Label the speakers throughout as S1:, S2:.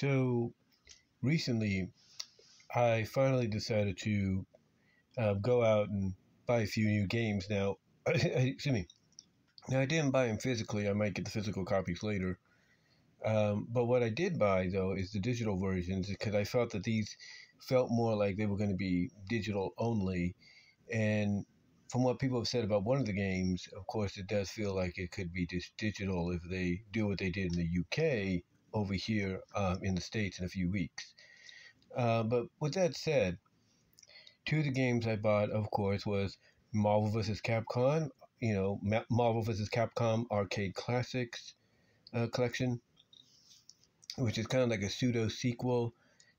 S1: So recently, I finally decided to go out and buy a few new games. Now, excuse me. Now, I didn't buy them physically. I might get the physical copies later. But what I did buy, though, is the digital versions because I felt that these felt more like they were going to be digital only. And from what people have said about one of the games, of course, it does feel like it could be just digital if they do what they did in the UK over here in the States in a few weeks. But with that said, two of the games I bought, of course, was Marvel vs. Capcom, Marvel vs. Capcom Arcade Classics collection, which is kind of like a pseudo sequel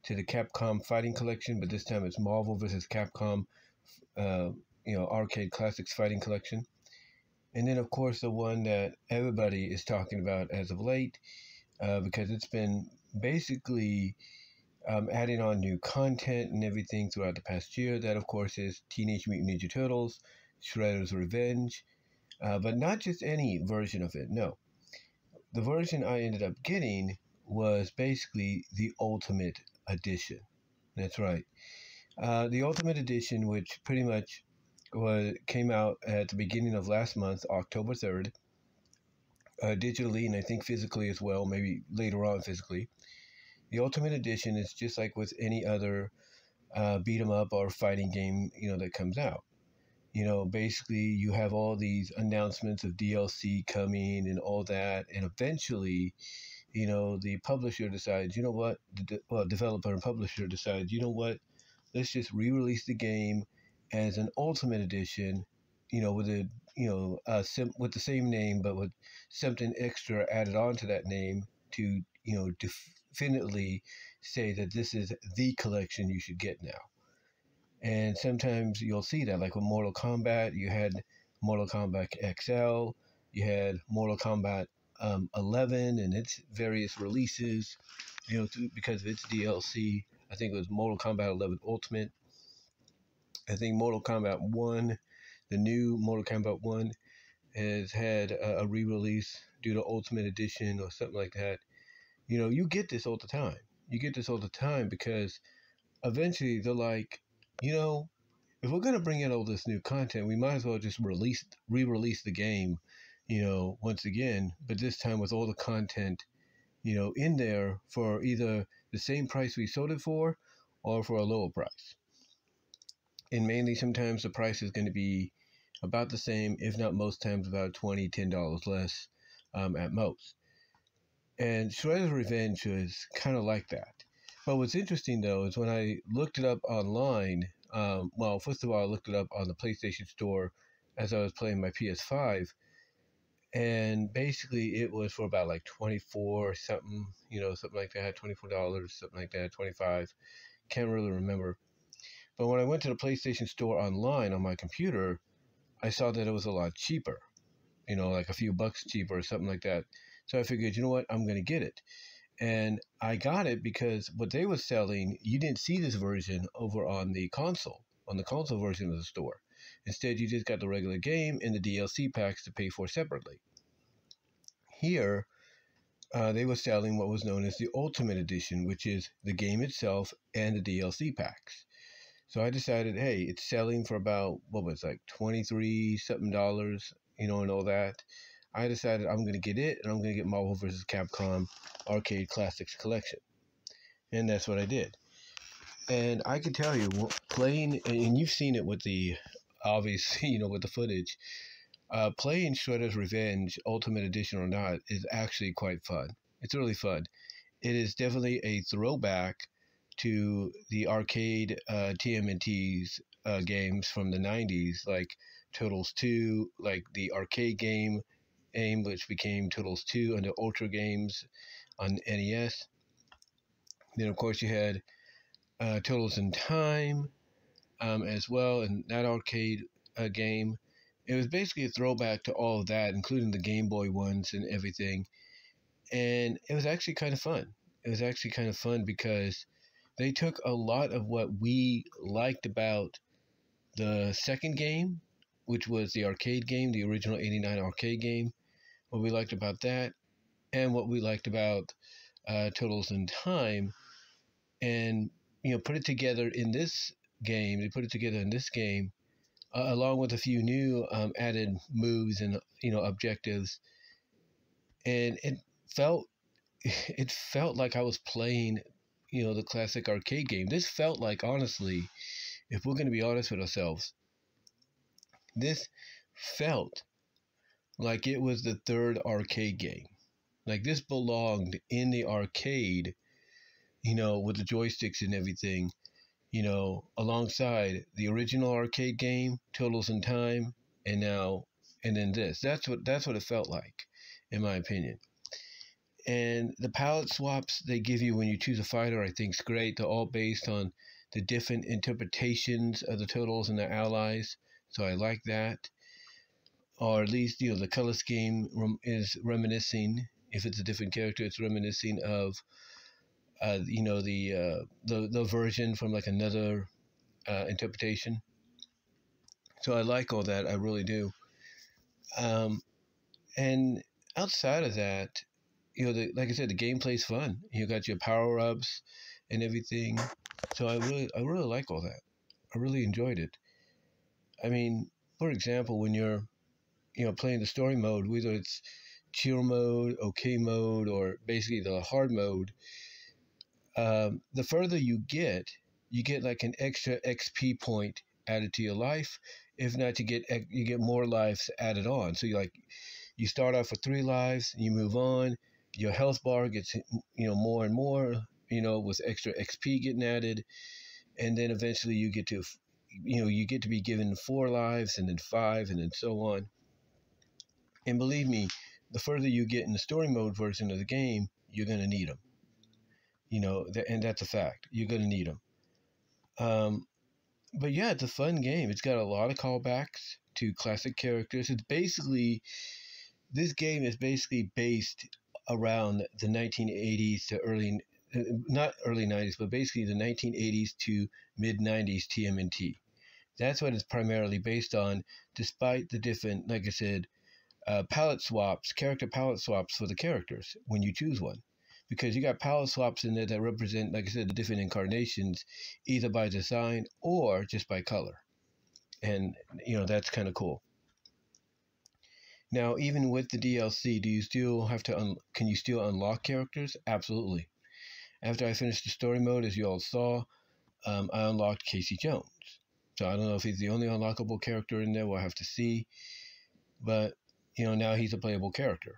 S1: to the Capcom Fighting Collection, but this time it's Marvel vs. Capcom, Arcade Classics Fighting Collection. And then, of course, the one that everybody is talking about as of late, because it's been basically adding on new content and everything throughout the past year. That, of course, is Teenage Mutant Ninja Turtles, Shredder's Revenge, but not just any version of it, no. The version I ended up getting was basically the Ultimate Edition. That's right. The Ultimate Edition, which pretty much came out at the beginning of last month, October 3rd, digitally and I think physically as well, maybe later on physically. The Ultimate Edition is just like with any other beat 'em up or fighting game, that comes out. Basically you have all these announcements of DLC coming and all that, and eventually, the publisher decides, developer and publisher decides, let's just re-release the game as an Ultimate Edition, with with the same name but with something extra added on to that name to, definitely say that this is the collection you should get now. And sometimes you'll see that, like with Mortal Kombat, you had Mortal Kombat XL, you had Mortal Kombat 11 and its various releases, because of its DLC. I think it was Mortal Kombat 11 Ultimate. I think Mortal Kombat 1, the new Mortal Kombat 1, has had a re-release due to Ultimate Edition or something like that. You get this all the time. You get this all the time because eventually they're like, if we're going to bring in all this new content, we might as well just re-release the game, once again, but this time with all the content, in there for either the same price we sold it for or for a lower price. And mainly sometimes the price is going to be about the same, if not most times about $10 less at most. And Shredder's Revenge was kind of like that. But what's interesting, though, is when I looked it up online, first of all, I looked it up on the PlayStation Store as I was playing my PS5, and basically it was for about like $24 something, something like that, $24, something like that, 25, can't really remember. But when I went to the PlayStation Store online on my computer, I saw that it was a lot cheaper, like a few bucks cheaper or something like that. So I figured, I'm going to get it. And I got it because what they were selling, you didn't see this version over on the console version of the store. Instead, you just got the regular game and the DLC packs to pay for separately. Here, they were selling what was known as the Ultimate Edition, which is the game itself and the DLC packs. So I decided, hey, it's selling for about, like $23 something, and all that. I decided I'm going to get it, and I'm going to get Marvel vs. Capcom Arcade Classics Collection. And that's what I did. And I can tell you, playing, and you've seen it with the, obviously, with the footage, playing Shredder's Revenge Ultimate Edition or not is actually quite fun. It's really fun. It is definitely a throwback to the arcade TMNT's games from the 90s, like Turtles 2, like the arcade game, AIM, which became Turtles 2 under Ultra Games on NES. Then, of course, you had Turtles in Time as well, and that arcade game. It was basically a throwback to all of that, including the Game Boy ones and everything. And it was actually kind of fun. It was actually kind of fun because they took a lot of what we liked about the second game, which was the arcade game, the original 89 arcade game, what we liked about that, and what we liked about Turtles in Time, and put it together in this game. They put it together in this game, along with a few new added moves and objectives, and felt it felt like I was playing the classic arcade game. This felt like, honestly, if we're going to be honest with ourselves, this felt like it was the third arcade game. Like this belonged in the arcade, with the joysticks and everything, alongside the original arcade game, Turtles in Time, and then this. That's what it felt like, in my opinion. And the palette swaps they give you when you choose a fighter, I think, is great. They're all based on the different interpretations of the Turtles and their allies, so I like that. Or at least, the color scheme is reminiscing. If it's a different character, it's reminiscing of, the version from like another interpretation. So I like all that. I really do. And outside of that, like I said, the gameplay's fun. You got your power ups and everything. So I really like all that. I really enjoyed it. I mean, for example, when you're playing the story mode, whether it's chill mode, okay mode, or basically the hard mode, the further you get like an extra XP point added to your life. If not, you get more lives added on. So you start off with 3 lives, and you move on. Your health bar gets more and more, with extra XP getting added, and then eventually you get to be given 4 lives, and then 5, and then so on. And believe me, the further you get in the story mode version of the game, you're gonna need them. And that's a fact. You're gonna need them. But yeah, it's a fun game. It's got a lot of callbacks to classic characters. This game is basically based around the 1980s to not early 90s, but basically the 1980s to mid 90s TMNT. That's what it's primarily based on, despite the different, like I said, character palette swaps for the characters when you choose one. Because you got palette swaps in there that represent, like I said, the different incarnations, either by design or just by color. And, that's kind of cool. Now, even with the DLC, can you still unlock characters? Absolutely. After I finished the story mode, as you all saw, I unlocked Casey Jones. So I don't know if he's the only unlockable character in there. We'll have to see. But, now he's a playable character.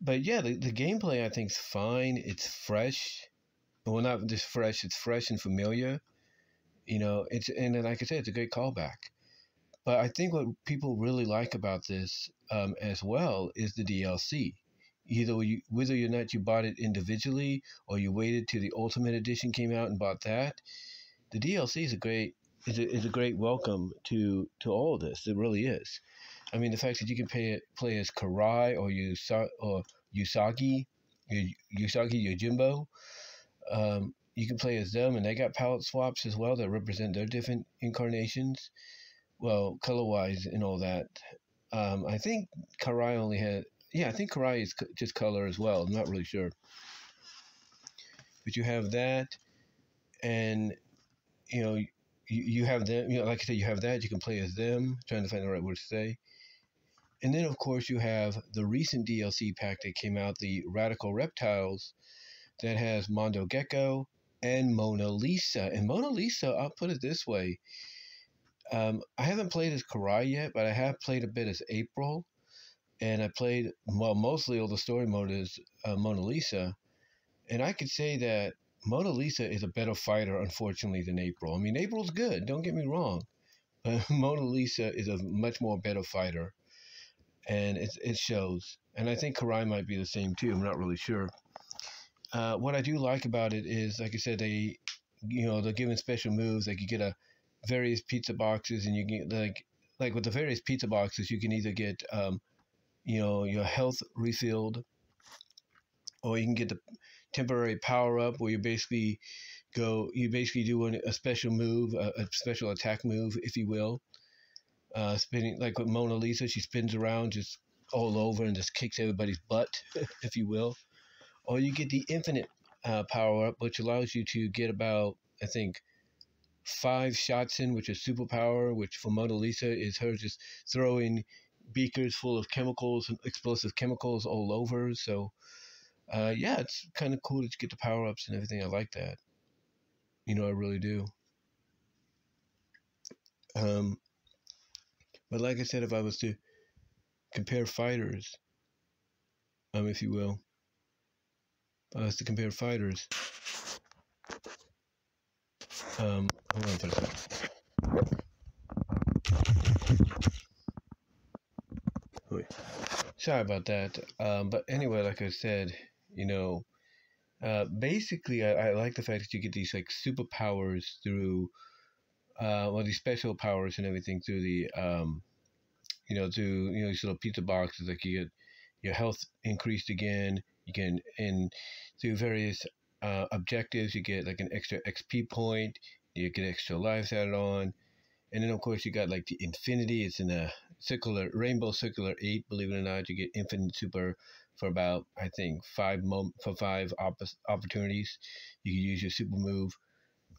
S1: But yeah, the gameplay I think is fine. It's fresh. Well, not just fresh. It's fresh and familiar. And then, like I said, it's a great callback. But I think what people really like about this as well is the DLC. Whether or not you bought it individually or you waited till the Ultimate Edition came out and bought that, the DLC is a great welcome to all of this. It really is. I mean, the fact that you can play as Karai or Usagi Yojimbo, you can play as them, and they got palette swaps as well that represent their different incarnations. Well, color-wise and all that. I think Karai only had... Yeah, I think Karai is just color as well. I'm not really sure. But you have that, and, you have them. Like I said, you have that. You can play as them. Trying to find the right word to say. And then, of course, you have the recent DLC pack that came out, the Radical Reptiles, that has Mondo Gecko and Mona Lisa. And Mona Lisa, I'll put it this way. I haven't played as Karai yet, but I have played a bit as April. And I played, mostly all the story mode as Mona Lisa. And I could say that Mona Lisa is a better fighter, unfortunately, than April. I mean, April's good, don't get me wrong. But Mona Lisa is a much more better fighter. And it shows. And I think Karai might be the same too. I'm not really sure. What I do like about it is, like I said, they're giving special moves. Like you get various pizza boxes, and you get like with the various pizza boxes, you can either get your health refilled, or you can get the temporary power up where you basically do a special move, a special attack move, if you will. Spinning, like with Mona Lisa, she spins around just all over and just kicks everybody's butt, if you will. Or you get the infinite power up, which allows you to get about, I think, 5 shots in, which is superpower, which for Mona Lisa is her just throwing beakers full of chemicals and explosive chemicals all over. So, yeah, it's kind of cool to get the power ups and everything. I like that. I really do. Um, but like I said, if I was to compare fighters, if you will, if I was to compare fighters, hold on for a second. Wait. Sorry about that. But anyway, like I said, basically, I like the fact that you get these like superpowers through, these special powers and everything through the, through these little pizza boxes. Like you get your health increased again. You can, and through various objectives, you get like an extra XP point. You get extra lives added on, and then of course you got like the infinity. It's in a rainbow circular 8. Believe it or not, you get infinite super for about, I think, 5 opportunities. You can use your super move,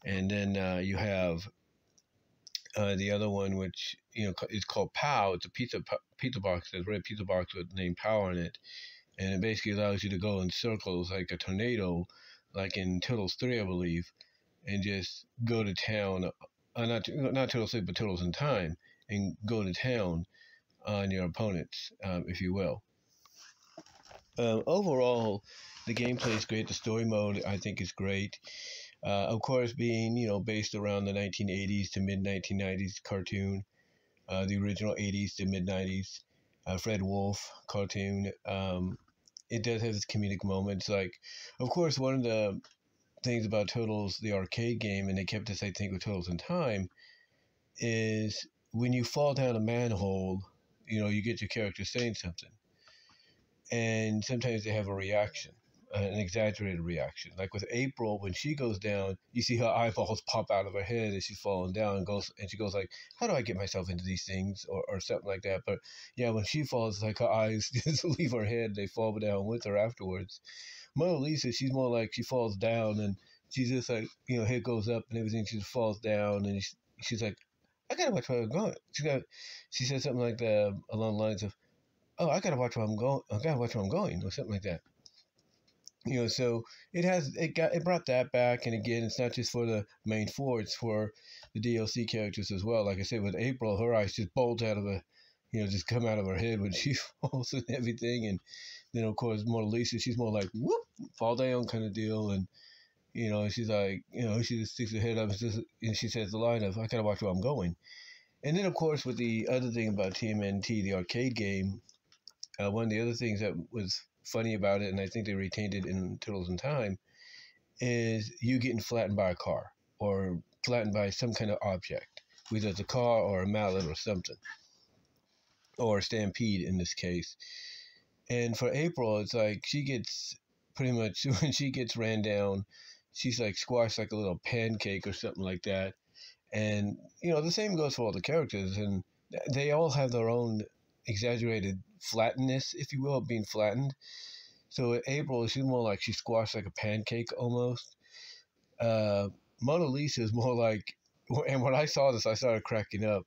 S1: and then you have the other one, which is called POW. It's a pizza box. There's a red pizza box with the name POW in it, and it basically allows you to go in circles like a tornado, like in Turtles 3, I believe, and just go to town. Not Turtles 3, but Turtles in Time, and go to town on your opponents, if you will. Overall, the gameplay is great. The story mode, I think, is great. Of course, being based around the 1980s to mid 1990s cartoon, the original 80s to mid 90s Fred Wolf cartoon. It does have its comedic moments. Like, of course, one of the things about Turtles, the arcade game, and they kept this, I think, with Turtles in Time, is when you fall down a manhole, you get your character saying something. And sometimes they have a reaction, an exaggerated reaction. Like with April, when she goes down, you see her eyeballs pop out of her head as she's falling down, and she goes like, "How do I get myself into these things?" or something like that. But yeah, when she falls, like her eyes just leave her head, they fall down with her afterwards. Mona Lisa, she's more like she falls down and she's just like, head goes up and everything. She just falls down and she's like, "I gotta watch where I'm going." She said something like along the lines of, "Oh, I gotta watch where I'm going. I gotta watch where I'm going," or something like that. So it brought that back, and again, it's not just for the main four; it's for the DLC characters as well. Like I said, with April, her eyes just bulge out of just come out of her head when she falls and everything, and then of course, Mona Lisa, she's more like whoop, fall down kind of deal, and she's like, she just sticks her head up and she says the line of, "I gotta watch where I'm going." And then of course, with the other thing about TMNT, the arcade game. One of the other things that was funny about it, and I think they retained it in Turtles in Time, is you getting flattened by a car or flattened by some kind of object, whether it's a car or a mallet or something, or a stampede in this case. And for April, it's like she gets pretty much, when she gets ran down, she's like squashed like a little pancake or something like that. And, the same goes for all the characters, and they all have their own exaggerated flattenness, if you will, being flattened. So April, she's more like she squashed like a pancake almost. Mona Lisa is more like, and when I saw this, I started cracking up.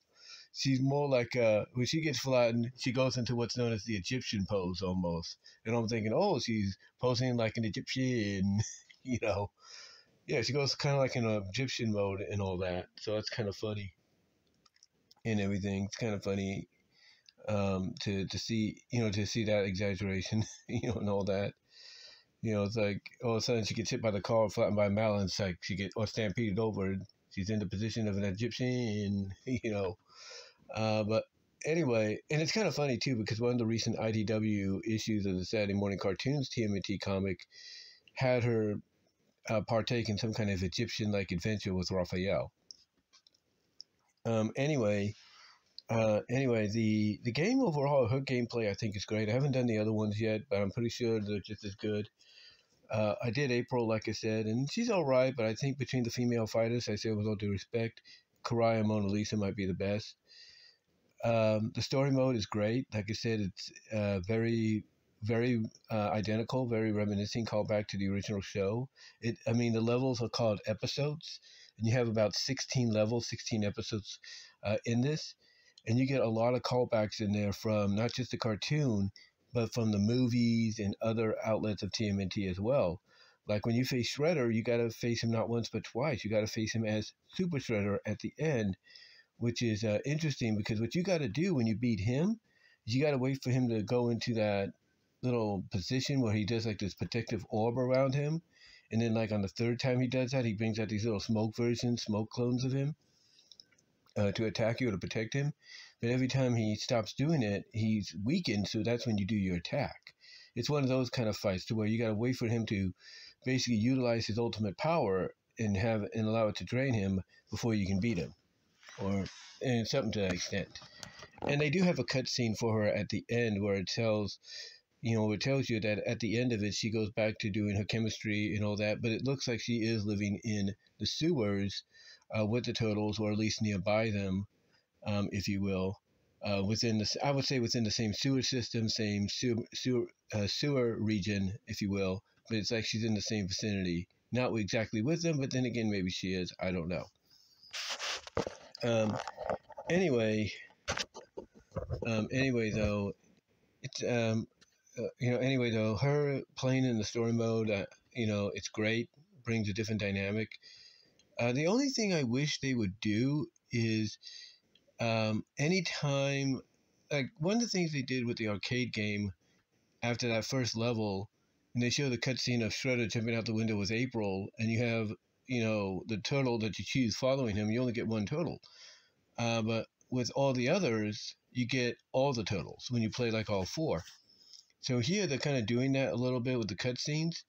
S1: She's more like, when she gets flattened, she goes into what's known as the Egyptian pose almost. And I'm thinking, oh, she's posing like an Egyptian, Yeah, she goes kind of like in an Egyptian mode and all that. So that's kind of funny and everything. It's kind of funny to see that exaggeration, and all that. It's like all of a sudden she gets hit by the car, flattened by a mallet. It's like she gets or stampeded over. She's in the position of an Egyptian, But anyway, and it's kind of funny too because one of the recent IDW issues of the Saturday Morning Cartoons TMNT comic had her partake in some kind of Egyptian-like adventure with Raphael. Anyway, the game overall, her gameplay, I think is great. I haven't done the other ones yet, but I'm pretty sure they're just as good. I did April, like I said, and she's all right, but I think between the female fighters, I say with all due respect, Karai and Mona Lisa might be the best. The story mode is great. Like I said, it's very identical, very reminiscing, callback to the original show. I mean, the levels are called episodes, and you have about 16 levels, 16 episodes in this, and you get a lot of callbacks in there from not just the cartoon, but from the movies and other outlets of TMNT as well. Like when you face Shredder, you got to face him not once but twice. You got to face him as Super Shredder at the end, which is interesting because what you got to do when you beat him is you got to wait for him to go into that little position where he does like this protective orb around him. And then, like on the third time he does that, he brings out these little smoke clones of him to attack you or to protect him. But every time he stops doing it, he's weakened. So that's when you do your attack. It's one of those kind of fights to where you got to wait for him to basically utilize his ultimate power and allow it to drain him before you can beat him, or and something to that extent. And they do have a cutscene for her at the end where it tells you that at the end of it she goes back to doing her chemistry and all that, but it looks like she is living in the sewers with the turtles, or at least nearby them, if you will. I would say within the same sewer system, same sewer region, if you will. But it's like she's in the same vicinity, not exactly with them, but then again, maybe she is. I don't know. Anyway, though, it's anyway though, her playing in the story mode, it's great. Brings a different dynamic. The only thing I wish they would do is anytime, like one of the things they did with the arcade game after that first level, and they show the cutscene of Shredder jumping out the window with April, and you have the turtle that you choose following him. You only get one turtle, but with all the others, you get all the turtles when you play like all four. So here they're kind of doing that a little bit with the cutscenes.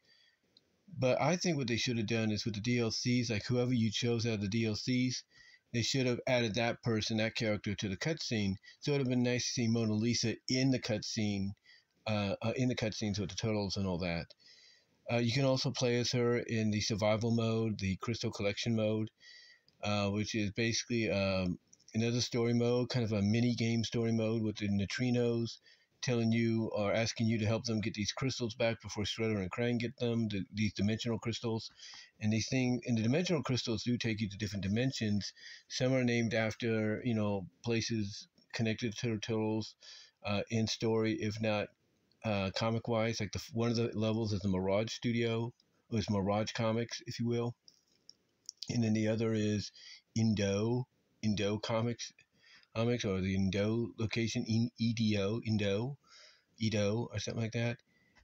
S1: But I think what they should have done is with the DLCs, like whoever you chose out of the DLCs, they should have added that person, that character to the cutscene. So it would have been nice to see Mona Lisa in the cutscene, in the cutscenes with the turtles and all that. You can also play as her in the survival mode, the Crystal Collection mode, which is basically another story mode, kind of a mini game story mode with the neutrinos telling you or asking you to help them get these crystals back before Shredder and Krang get them, these dimensional crystals. And these things, and the dimensional crystals do take you to different dimensions. Some are named after, places connected to the turtles in story, if not comic-wise. Like one of the levels is the Mirage Studio, or it's Mirage Comics, if you will. And then the other is Indo Comics, or the Indo location, Indo, or something like that.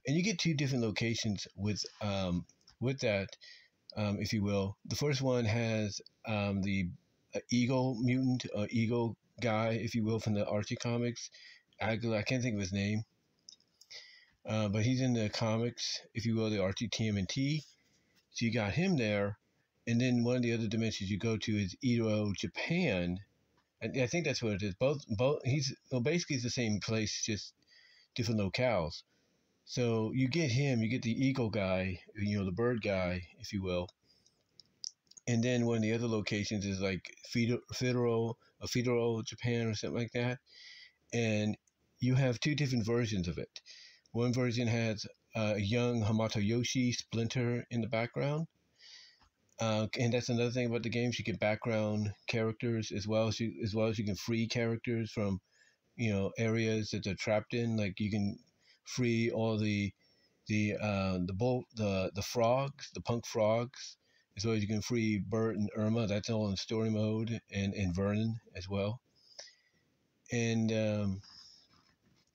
S1: And you get two different locations with that, if you will. The first one has the Eagle mutant, Eagle guy, if you will, from the Archie comics. I can't think of his name, but he's in the comics, if you will, the Archie TMNT. So you got him there. And then one of the other dimensions you go to is Edo, Japan. And I think that's what it is. Basically it's the same place, just different locales. So you get him, you get the eagle guy, the bird guy, if you will. And then one of the other locations is like Federal Japan or something like that. And you have two different versions of it. One version has a young Hamato Yoshi Splinter in the background. And that's another thing about the games. You get background characters as well as you can free characters from areas that they're trapped in. Like you can free all the frogs, the punk frogs, as well as you can free Bert and Irma. That's all in story mode, and Vernon as well. And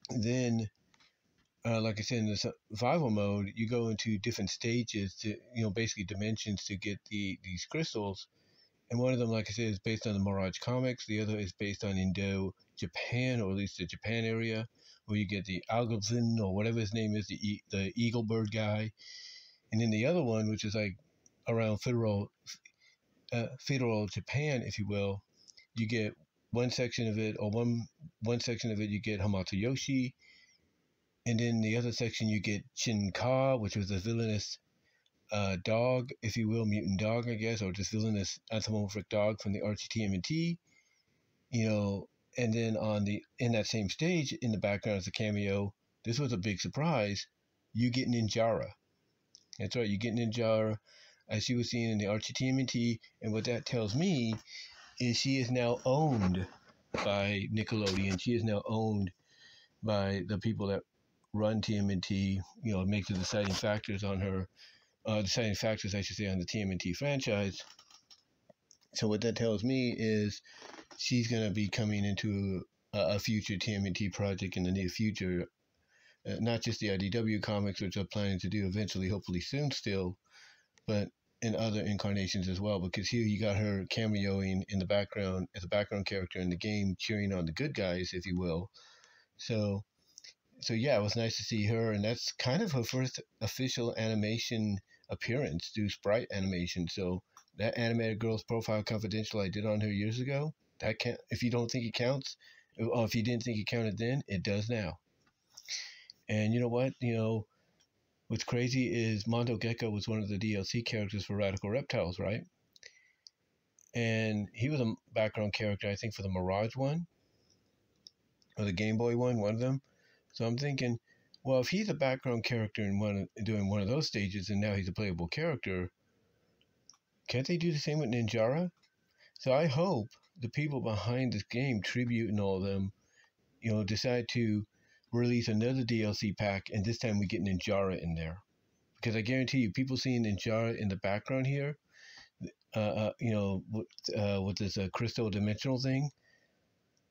S1: then like I said, in the survival mode, you go into different stages to, basically dimensions to get these crystals. And one of them, like I said, is based on the Mirage comics. The other is based on Indo Japan, or at least the Japan area, where you get the Algazin, or whatever his name is, the eagle bird guy. And then the other one, which is like around Federal Japan, if you will, you get one section of it, or one section of it, you get Hamato Yoshi. And then the other section, you get Shin Ka, which was a villainous dog, if you will, mutant dog, I guess, or just villainous anthropomorphic dog from the Archie TMNT. And then in that same stage, in the background as a cameo, this was a big surprise. You get Ninjara. That's right, you get Ninjara, as she was seen in the Archie TMNT. And what that tells me is she is now owned by Nickelodeon. She is now owned by the people that run TMNT. You know, make the deciding factors on her, deciding factors, I should say, on the TMNT franchise. So what that tells me is she's going to be coming into a future TMNT project in the near future. Not just the IDW comics, which I'm planning to do eventually, hopefully soon still, but in other incarnations as well. Because here you got her cameoing in the background as a background character in the game, cheering on the good guys, if you will. So yeah, it was nice to see her, and that's kind of her first official animation appearance through sprite animation. So that animated girl's profile confidential I did on her years ago, that can't, if you don't think it counts, or if you didn't think it counted then, it does now. And you know what? You know, what's crazy is Mondo Gecko was one of the DLC characters for Radical Reptiles, right? And he was a background character, I think, for the Mirage one, or the Game Boy one of them. So I'm thinking, well, if he's a background character in doing one of those stages, and now he's a playable character, can't they do the same with Ninjara? So I hope the people behind this game, Tribute and all of them, you know, decide to release another DLC pack, and this time we get Ninjara in there. Because I guarantee you, people seeing Ninjara in the background here, you know, with this crystal dimensional thing,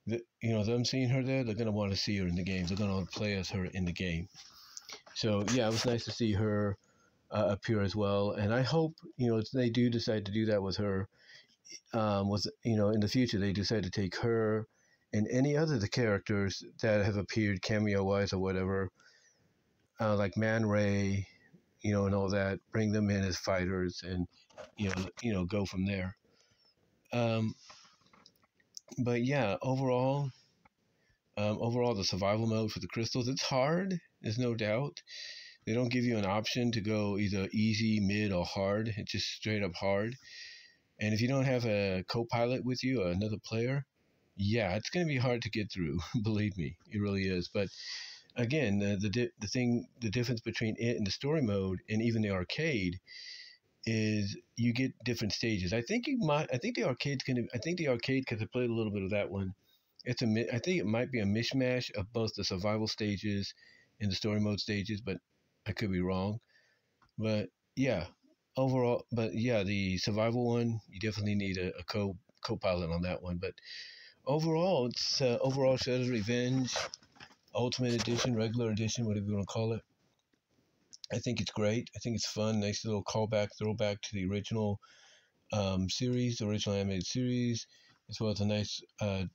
S1: you know, them seeing her there, they're going to want to see her in the game. They're going to play as her in the game. So yeah, it was nice to see her appear as well. And I hope, you know, if they do decide to do that with her, you know, in the future, they decide to take her and any other of the characters that have appeared cameo-wise or whatever, like Man Ray, you know, and all that, bring them in as fighters and, you know, go from there. But yeah, overall, the survival mode for the crystals, it's hard. There's no doubt. They don't give you an option to go either easy, mid, or hard. It's just straight up hard. And if you don't have a co-pilot with you or another player, yeah, it's going to be hard to get through. Believe me, it really is. But again, the difference between it and the story mode, and even the arcade, is you get different stages. I think the arcade, because I played a little bit of that one. I think it might be a mishmash of both the survival stages and the story mode stages, but I could be wrong. But yeah, overall, the survival one, you definitely need a co-pilot on that one. But overall, it's overall Shredder's Revenge Ultimate Edition, regular edition, whatever you want to call it. I think it's great. I think it's fun. Nice little throwback to the original series, the original animated series, as well as a nice, I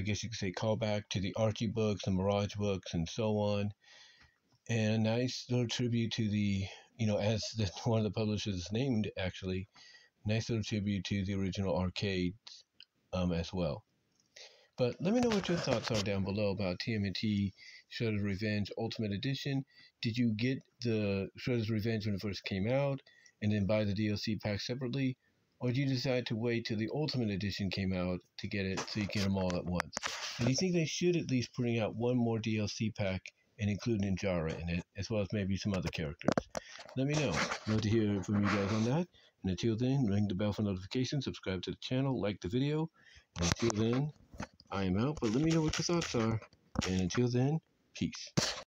S1: guess you could say, callback to the Archie books, the Mirage books, and so on. And a nice little tribute to the, you know, as one of the publishers is named, actually, nice little tribute to the original arcades as well. But let me know what your thoughts are down below about TMNT Shredder's Revenge Ultimate Edition. Did you get the Shredder's Revenge when it first came out and then buy the DLC pack separately? Or did you decide to wait till the Ultimate Edition came out to get it so you get them all at once? And do you think they should at least bring out one more DLC pack and include Ninjara in it, as well as maybe some other characters? Let me know. Love to hear from you guys on that. And until then, ring the bell for notifications, subscribe to the channel, like the video. And until then, I am out, but let me know what your thoughts are. And until then, peace.